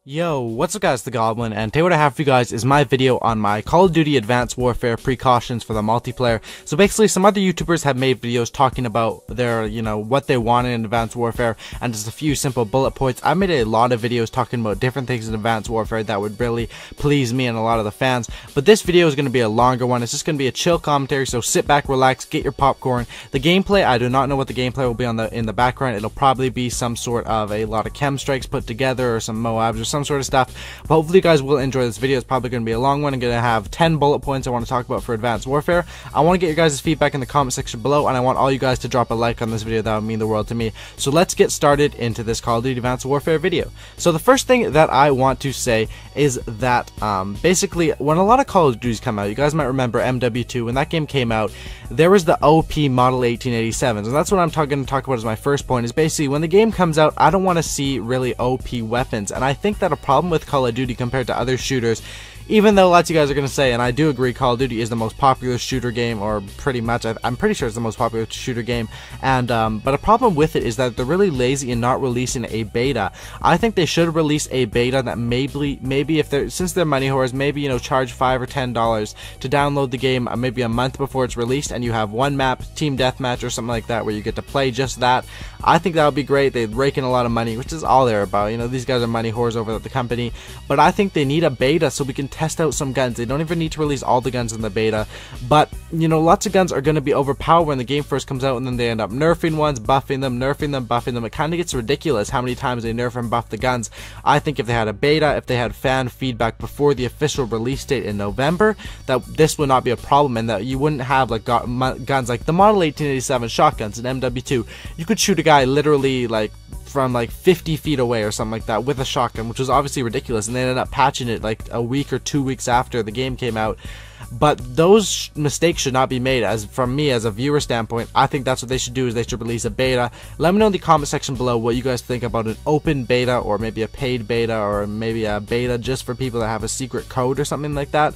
Yo, what's up guys, the Goblin, and today what I have for you guys is my video on my Call of Duty Advanced Warfare precautions for the multiplayer. So basically, some other YouTubers have made videos talking about their, what they want in Advanced Warfare, and just a few simple bullet points. I made a lot of videos talking about different things in Advanced Warfare that would really please me and a lot of the fans, but this video is going to be a longer one. It's just going to be a chill commentary, so sit back, relax, get your popcorn. The gameplay, I do not know what the gameplay will be in the background. It'll probably be some sort of a lot of chem strikes put together, or some Moabs, or some sort of stuff, but hopefully you guys will enjoy this video. It's probably going to be a long one. I'm going to have 10 bullet points I want to talk about for Advanced Warfare. I want to get your guys' feedback in the comment section below, and I want all you guys to drop a like on this video. That would mean the world to me. So let's get started into this Call of Duty Advanced Warfare video. So the first thing that I want to say is that basically when a lot of Call of Duties come out, you guys might remember MW2, when that game came out, there was the OP Model 1887s, and that's what I'm going to talk about as my first point. Is basically when the game comes out, I don't want to see really OP weapons, and I think that a problem with Call of Duty compared to other shooters, even though lots of you guys are going to say, and I do agree, Call of Duty is the most popular shooter game, or pretty much, I'm pretty sure it's the most popular shooter game, and but a problem with it is that they're really lazy in not releasing a beta. I think they should release a beta that maybe if they're, since they're money whores, maybe, charge $5 or $10 to download the game maybe a month before it's released, and you have one map, team deathmatch or something like that, where you get to play just that. I think that would be great. They'd rake in a lot of money, which is all they're about. These guys are money whores over at the company, but I think they need a beta so we can test out some guns. They don't even need to release all the guns in the beta, but lots of guns are going to be overpowered when the game first comes out, and then they end up nerfing ones, buffing them, nerfing them, buffing them. It kind of gets ridiculous how many times they nerf and buff the guns. I think if they had a beta, if they had fan feedback before the official release date in November, that this would not be a problem, and that you wouldn't have like guns like the Model 1887 shotguns in MW2. You could shoot a guy literally from 50 feet away or something like that with a shotgun, which was obviously ridiculous, and they ended up patching it like a week or 2 weeks after the game came out. But those mistakes should not be made. As from me, as a viewer standpoint, I think that's what they should do, is they should release a beta. Let me know in the comment section below what you guys think about an open beta, or maybe a paid beta, or maybe a beta just for people that have a secret code or something like that.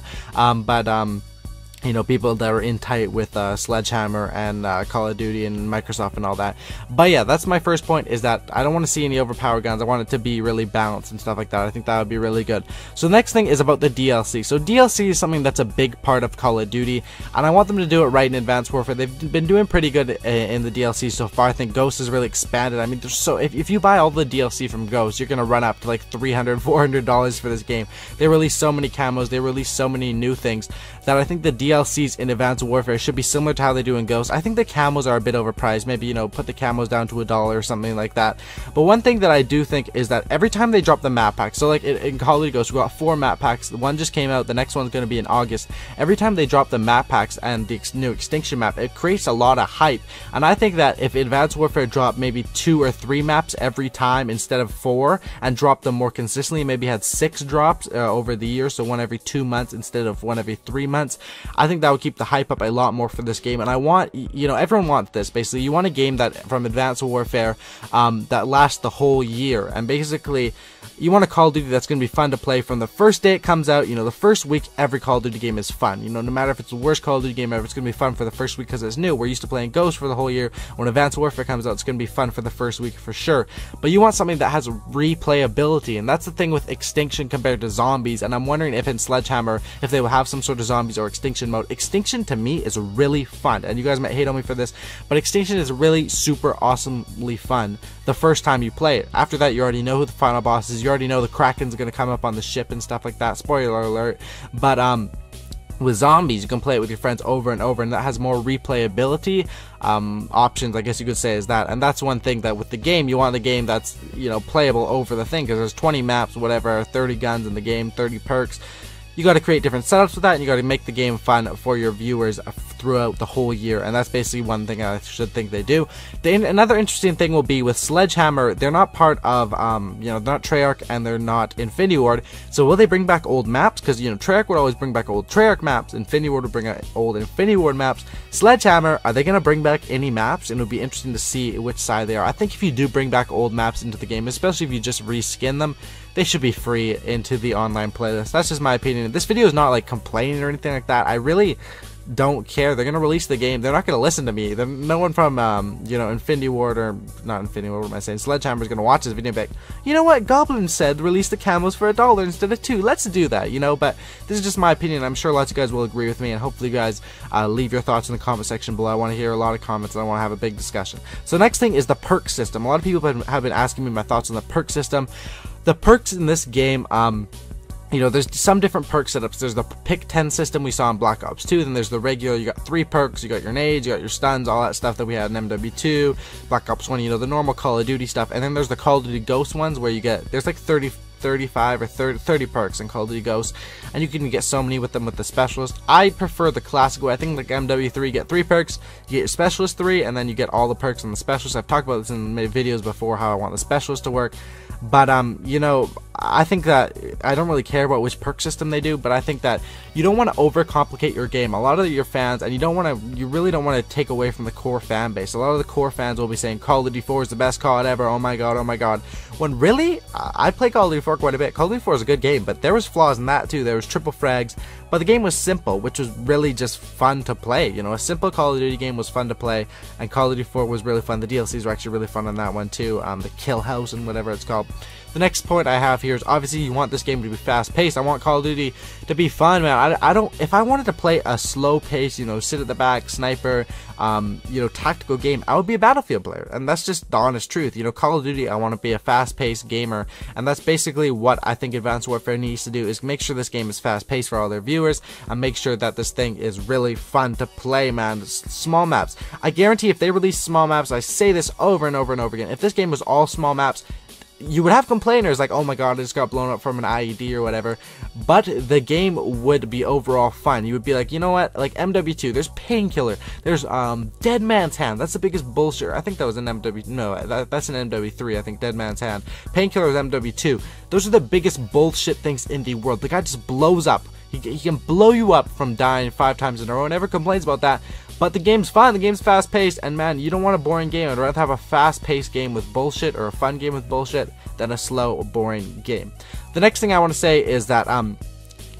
People that are in tight with Sledgehammer and Call of Duty and Microsoft and all that. But yeah, that's my first point, is that I don't want to see any overpowered guns. I want it to be really balanced and stuff like that. I think that would be really good. So the next thing is about the DLC. So DLC is something that's a big part of Call of Duty, and I want them to do it right in Advanced Warfare. They've been doing pretty good in the DLC so far. I think Ghost has really expanded. I mean, if you buy all the DLC from Ghost, you're going to run up to like $300, $400 for this game. They release so many camos, they release so many new things, that I think the DLCs in Advanced Warfare should be similar to how they do in Ghost. I think the camos are a bit overpriced. Maybe, put the camos down to $1 or something like that. But one thing that I do think is that every time they drop the map pack, so like in Call of Duty Ghost, we got 4 map packs. One just came out, the next one's going to be in August. Every time they drop the map packs and the new extinction map, it creates a lot of hype. And I think that if Advanced Warfare dropped maybe 2 or 3 maps every time instead of 4, and dropped them more consistently, maybe had 6 drops over the year, so one every 2 months instead of one every 3 months, I think that would keep the hype up a lot more for this game. And I want, everyone wants this. Basically, you want a game that from Advanced Warfare that lasts the whole year, and basically you want a Call of Duty that's going to be fun to play from the first day it comes out. The first week every Call of Duty game is fun. No matter if it's the worst Call of Duty game ever, it's going to be fun for the first week because it's new. We're used to playing Ghost for the whole year. When Advanced Warfare comes out, it's going to be fun for the first week for sure. But you want something that has replayability, and that's the thing with Extinction compared to Zombies. And I'm wondering if in Sledgehammer, if they will have some sort of Zombies or Extinction mode. Extinction to me is really fun, and you guys might hate on me for this, but Extinction is really super awesomely fun the first time you play it. After that, you already know who the final boss is. You already know the Kraken's going to come up on the ship and stuff like that. Spoiler alert. But with Zombies, you can play it with your friends over and over, and that has more replayability options, I guess you could say, is that. And that's one thing that with the game, you want the game that's playable over the thing, because there's 20 maps, whatever, 30 guns in the game, 30 perks. You got to create different setups with that, and you got to make the game fun for your viewers throughout the whole year, and that's basically one thing I should think they do. Another interesting thing will be with Sledgehammer, they're not part of, they're not Treyarch and they're not Infinity Ward, so will they bring back old maps? Because, Treyarch would always bring back old Treyarch maps, Infinity Ward would bring out old Infinity Ward maps. Sledgehammer, are they going to bring back any maps? And it would be interesting to see which side they are. I think if you do bring back old maps into the game, especially if you just reskin them, they should be free into the online playlist. That's just my opinion. This video is not like complaining or anything like that. I really don't care. They're gonna release the game. They're not gonna listen to me. No one from you know, Infinity Ward, or not Infinity Ward, what am I saying, Sledgehammer is gonna watch this video and be like, you know what, Goblin said release the camos for $1 instead of $2. Let's do that, you know. But this is just my opinion. I'm sure lots of guys will agree with me, and hopefully you guys leave your thoughts in the comment section below. I want to hear a lot of comments, and I want to have a big discussion. So the next thing is the perk system. A lot of people have been asking me my thoughts on the perk system. The perks in this game, you know, there's some different perk setups. There's the pick 10 system we saw in Black Ops 2. Then there's the regular, you got 3 perks, you got your nades, you got your stuns, all that stuff that we had in MW2, Black Ops 1, you know, the normal Call of Duty stuff. And then there's the Call of Duty Ghost ones where you get, there's like 35 or 30 perks in Call of Duty Ghosts, and you can get so many with them with the specialist. I prefer the classic way. I think like MW3, you get 3 perks, you get your specialist 3, and then you get all the perks on the specialist. I've talked about this in my videos before, how I want the specialist to work. But you know, I think that I don't really care about which perk system they do, but I think that you don't want to overcomplicate your game. A lot of your fans, and you really don't want to take away from the core fan base. A lot of the core fans will be saying Call of Duty 4 is the best COD ever. Oh my god, oh my god. When really, I play Call of Duty 4 quite a bit. Call of Duty 4 is a good game, but there was flaws in that too. There was triple frags, but the game was simple, which was really just fun to play. You know, a simple Call of Duty game was fun to play, and Call of Duty 4 was really fun. The DLCs were actually really fun on that one too. The Kill House and whatever it's called. The next point I have here is obviously you want this game to be fast paced. I want Call of Duty to be fun, man. I don't, if I wanted to play a slow pace, you know, sit at the back, sniper, you know, tactical game, I would be a Battlefield player, and that's just the honest truth. You know, Call of Duty, I want to be a fast paced gamer, and that's basically what I think Advanced Warfare needs to do, is make sure this game is fast paced for all their viewers, and make sure that this thing is really fun to play, man. Small maps, I guarantee if they release small maps, I say this over and over and over again, if this game was all small maps, you would have complainers like, oh my god, I just got blown up from an IED or whatever, but the game would be overall fun. You would be like, you know what, like MW2, there's Painkiller, there's Dead Man's Hand, that's the biggest bullshit. I think that was an MW, no, that's an MW3, I think, Dead Man's Hand. Painkiller is MW2. Those are the biggest bullshit things in the world. The guy just blows up. He can blow you up from dying 5 times in a row, and never complains about that. But the game's fun, the game's fast paced, and man, you don't want a boring game. I'd rather have a fast paced game with bullshit, or a fun game with bullshit, than a slow or boring game. The next thing I want to say is that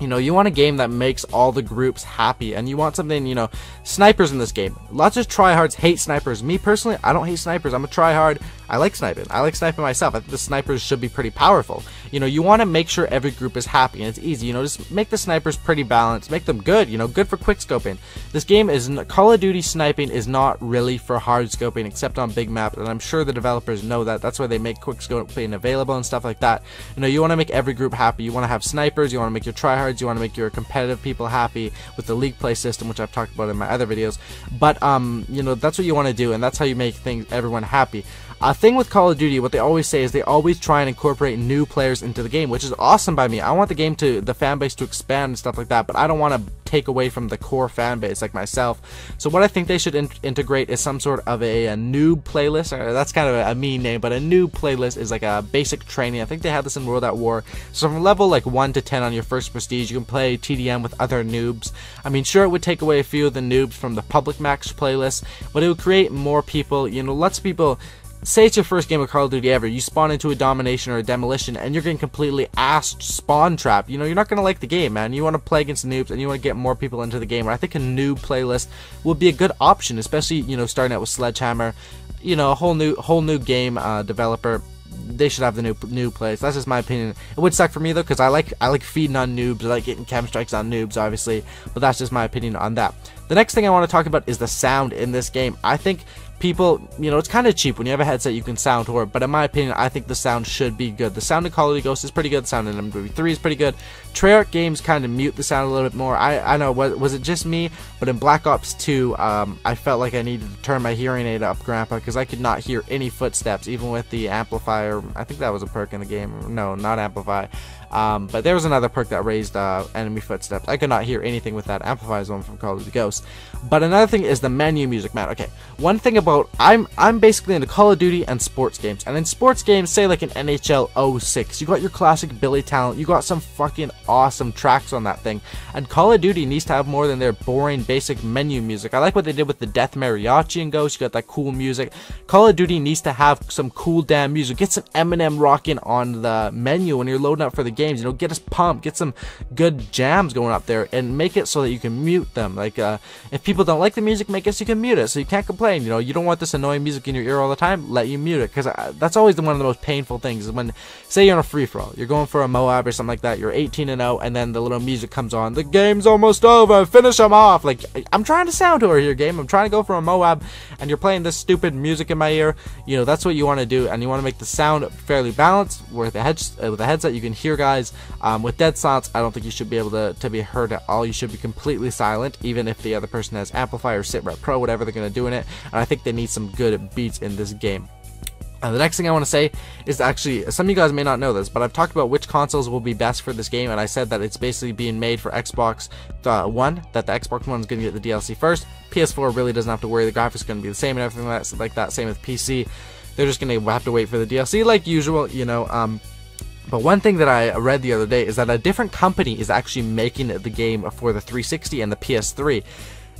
you know, you want a game that makes all the groups happy, and you want something, you know, snipers in this game. Lots of tryhards hate snipers. Me personally, I don't hate snipers. I'm a tryhard. I like sniping. I like sniping myself. I think the snipers should be pretty powerful. You know, you want to make sure every group is happy, and it's easy. You know, just make the snipers pretty balanced. Make them good, you know, good for quick scoping. This game is, Call of Duty sniping is not really for hard scoping, except on big maps, and I'm sure the developers know that. That's why they make quick scoping available and stuff like that. You know, you want to make every group happy. You want to have snipers. You want to make your tryhards. You want to make your competitive people happy with the league play system, which I've talked about in my other videos. But you know, that's what you want to do, and that's how you make everyone happy. A thing with Call of Duty, what they always say is they always try and incorporate new players into the game, which is awesome by me. I want the game to, the fan base to expand and stuff like that, but I don't want to take away from the core fan base like myself. So what I think they should integrate is some sort of a noob playlist. That's kind of a mean name, but a noob playlist is like a basic training. I think they had this in World at War. So from level like 1 to 10 on your first prestige, you can play TDM with other noobs. I mean, sure, it would take away a few of the noobs from the public max playlist, but it would create more people, you know, lots of people. Say it's your first game of Call of Duty ever, you spawn into a domination or a demolition, and you're getting completely assed spawn trapped. You know, you're not going to like the game, man. You want to play against noobs, and you want to get more people into the game. And I think a noob playlist would be a good option, especially, you know, starting out with Sledgehammer. You know, a whole new game developer. They should have the new plays. That's just my opinion. It would suck for me though, because I like feeding on noobs. I like getting chem strikes on noobs, obviously. But that's just my opinion on that. The next thing I want to talk about is the sound in this game. I think people, you know, it's kind of cheap when you have a headset you can sound to it, but in my opinion, I think the sound should be good. The sound in Call of Duty Ghosts is pretty good. The sound in MW3 is pretty good. Treyarch games kind of mute the sound a little bit more. I know, was it just me? But in Black Ops 2, I felt like I needed to turn my hearing aid up, Grandpa, because I could not hear any footsteps, even with the amplifier. I think that was a perk in the game. No, not amplify. But there was another perk that raised enemy footsteps. I could not hear anything with that. Amplify is one from Call of Duty Ghosts. But another thing is the menu music, man. Okay, one thing about about, I'm basically into Call of Duty and sports games. And in sports games, say like an NHL 06, you got your classic Billy talent, you got some fucking awesome tracks on that thing. And Call of Duty needs to have more than their boring basic menu music. I like what they did with the Death Mariachi and Ghost. You got that cool music. Call of Duty needs to have some cool damn music. Get some Eminem rocking on the menu when you're loading up for the games. You know, get us pumped, get some good jams going up there, and make it so that you can mute them. Like if people don't like the music, make it so you can mute it, so you can't complain. You know, you don't want this annoying music in your ear all the time, let you mute it, because that's always one of the most painful things, is when, say you're on a free-for-all, you're going for a Moab or something like that, you're 18-0, and then the little music comes on, the game's almost over, finish them off. Like, I'm trying to sound tour here, game, I'm trying to go for a Moab, and you're playing this stupid music in my ear. You know, that's what you want to do, and you want to make the sound fairly balanced. With a headset, you can hear guys. With dead silence, I don't think you should be able to be heard at all. You should be completely silent, even if the other person has amplifier, SitRep Pro, whatever they're going to do in it. And I think they need some good beats in this game. The next thing I want to say is, actually, some of you guys may not know this, but I've talked about which consoles will be best for this game, and I said that it's basically being made for Xbox One, that the Xbox One is going to get the DLC first. PS4 really doesn't have to worry, the graphics are going to be the same and everything like that, same with PC. They're just going to have to wait for the DLC like usual, you know. But one thing that I read the other day is that a different company is actually making the game for the 360 and the PS3.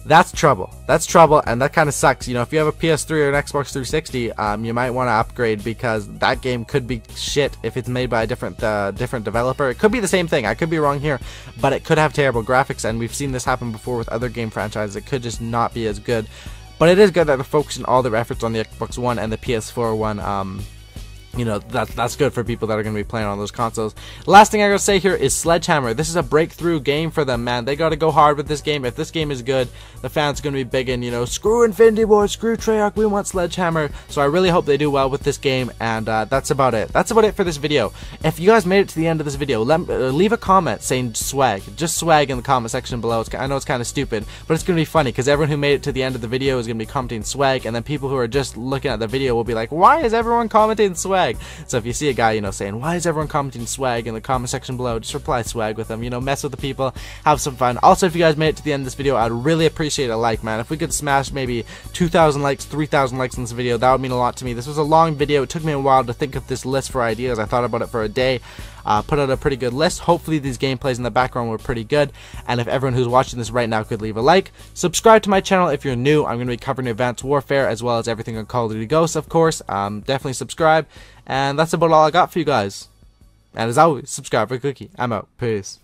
That's trouble. That's trouble, and that kind of sucks. You know, if you have a PS3 or an Xbox 360, you might want to upgrade, because that game could be shit if it's made by a different developer. It could be the same thing. I could be wrong here, but it could have terrible graphics, and we've seen this happen before with other game franchises. It could just not be as good. But it is good that they're focusing all their efforts on the Xbox One and the PS4 one. You know, that's good for people that are going to be playing on those consoles. The last thing I gotta say here is Sledgehammer. This is a breakthrough game for them, man. They gotta go hard with this game. If this game is good, the fans are going to be big, and, you know, screw Infinity Ward, screw Treyarch, we want Sledgehammer. So I really hope they do well with this game, and that's about it. That's about it for this video. If you guys made it to the end of this video, leave a comment saying swag. Just swag in the comment section below. I know it's kind of stupid, but it's going to be funny, because everyone who made it to the end of the video is going to be commenting swag, and then people who are just looking at the video will be like, why is everyone commenting swag? So if you see a guy, you know, saying, why is everyone commenting swag in the comment section below, just reply swag with them, you know, mess with the people, have some fun. Also, if you guys made it to the end of this video, I'd really appreciate a like, man. If we could smash maybe 2,000 likes, 3,000 likes in this video, that would mean a lot to me. This was a long video. It took me a while to think of this list for ideas. I thought about it for a day. Put out a pretty good list. Hopefully these gameplays in the background were pretty good, and if everyone who's watching this right now could leave a like. Subscribe to my channel if you're new. I'm going to be covering Advanced Warfare as well as everything on Call of Duty Ghosts, of course. Definitely subscribe, and that's about all I got for you guys. And as always, subscribe for a cookie. I'm out. Peace.